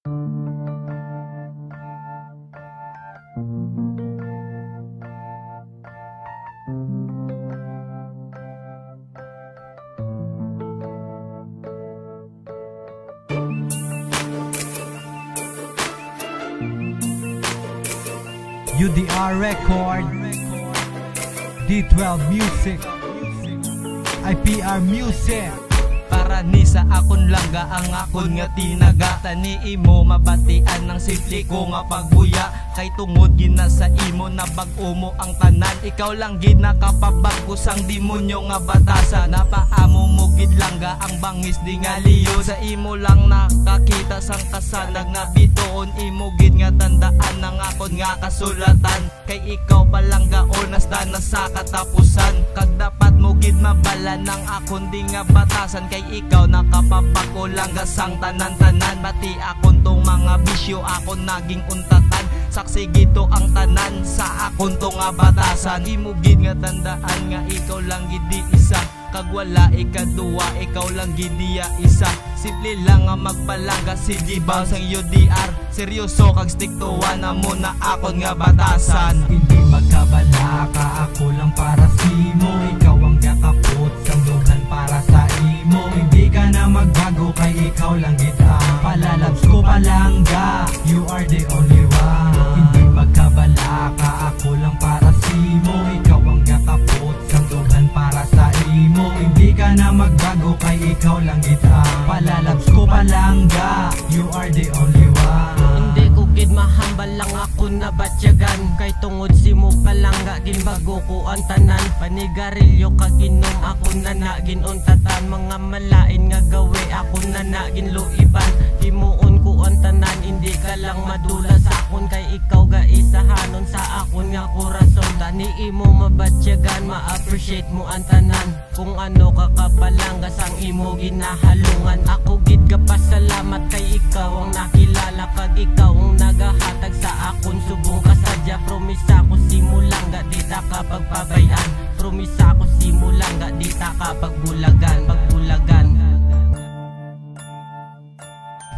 UDR Record, D12 Music, IPR Music. Para ni sa akon langga ang akon nga tinaga. Tanii mo mabatian ng simple ko nga pagbuya. Kay tungod gina sa imo na bag-o mo ang tanan. Ikaw lang gid nakapabag sang demonyo nga batasan. Napaamo mo gid langga ang bangis di nga liyo. Sa imo lang nakakita sang kasanag na bitoon. Imo gid nga tandaan ng akon nga kasulatan. Kay ikaw palangga onas na sa katapusan. Kag dapat mo gid mabala ng akon di nga batasan. Kay ikaw nakapapako langga sang tanan-tanan. Pati akon tong mga bisyo akon naging untatan. Saksi gito ang tanan sa akon to nga batasan. Imo gid nga tandaan nga ikaw lang gid di isa. Kag wala ikaduwa, ikaw lang gid diya isa. Simple lang nga magpalangga si Dibaw sang UDR. Seryoso kag stick to one na mo na akon nga batasan. Hindi magkabala ka, ako lang para sa imo. Ikaw ang gakapot sang dugan para sa imo. Hindi ka na magbago kay ikaw lang gid ang palalabs ko palangga. You are the only one. Hindi magkabala ka, ako lang para sa imo. Ikaw ang gakapot sang dugan para sa imo. Hindi ka na magbago kay ikaw lang gid ang palalabs ko palangga. You are the only one. Hindi ko gid mahambal lang ako na batyagan. Kay tungod si mo palangga ginbago ko ang tanan. Panigarilyo kag inom ako na naginuntatan. Mga malain nga gawe ako na naginluiban. Himuon ko ang tanan, hindi ka lang madula sa akon. Kay ikaw ga isahanon sa akon nga korason. Tani imo mabatyagan, ma-appreciate mo ang tanan. Kung ano ka kapalangga sang imo ginahalungan. Ako gid ka pasalamat kay ikaw ang nakilala. Kag ikaw ang nagahatag sa akon subong kasadya. Promisa ko simulangga di ta ka pagpabayan. Promisa ko simulangga di ta ka pagbulagan.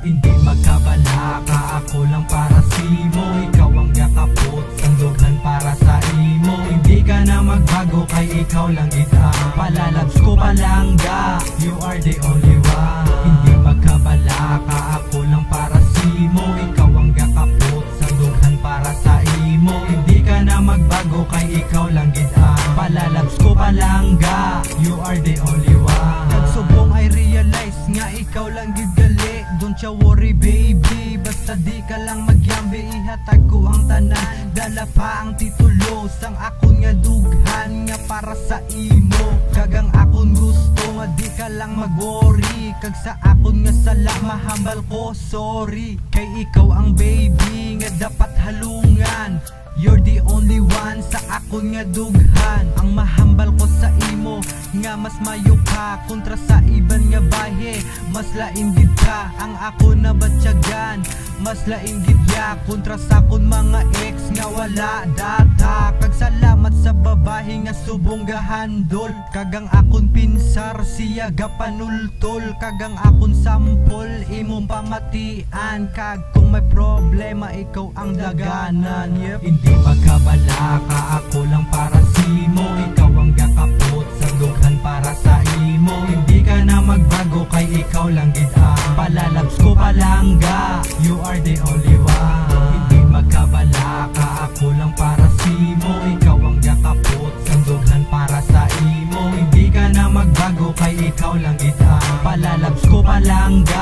Hindi magkabala ka, ako lang para sa imo. Ikaw ang gakapot sang dugan para sa imo. Hindi ka na magbago kay ikaw lang gid ang palalabs ko palangga. You are the only one. Hindi magkabala ka, ako lang para sa imo. Ikaw ang gakapot sang dugan para sa imo. Hindi ka na magbago kay ikaw lang gid ang palalabs ko palangga. You are the only one. Nagsubong I realize nga ikaw lang gid gali. Don't you worry baby, basta di ka lang magyambi. Ihatag ko ang tanan, dala pa ang titulo sang akon nga dughan nga para sa imo. Kagang akon gusto nga di ka lang mag-worry. Kag sa akon nga sala mahambal ko sorry. Kay ikaw ang baby nga dapat halungan. You're the only one sa akon nga dughan. Ang mahambal ko sa imo nga mas mayo ka kontra sa iban nga bahe. Mas lain gid ka ang ako na batyagan. Mas lain gid ya kontra sa akon mga ex nga wala data. Kag salamat sa babae nga subong gahandol. Kagang akon pinsar siya gapanultol. Kagang akon sampol imong pamatian. Kag kung may problema ikaw ang daganan. Yep. Hindi magkabala ka, ako lang para sa imo. Ikaw ang gakapot sa dughan para sa imo. Hindi ka na magbago kay ikaw lang gid ang palalabs ko palangga. You are the only one. Hindi magkabala ka, ako lang para sa imo. Ikaw ang gakapot sa dughan para sa imo. Hindi ka na magbago kay ikaw lang gid ang palalabs ko palangga.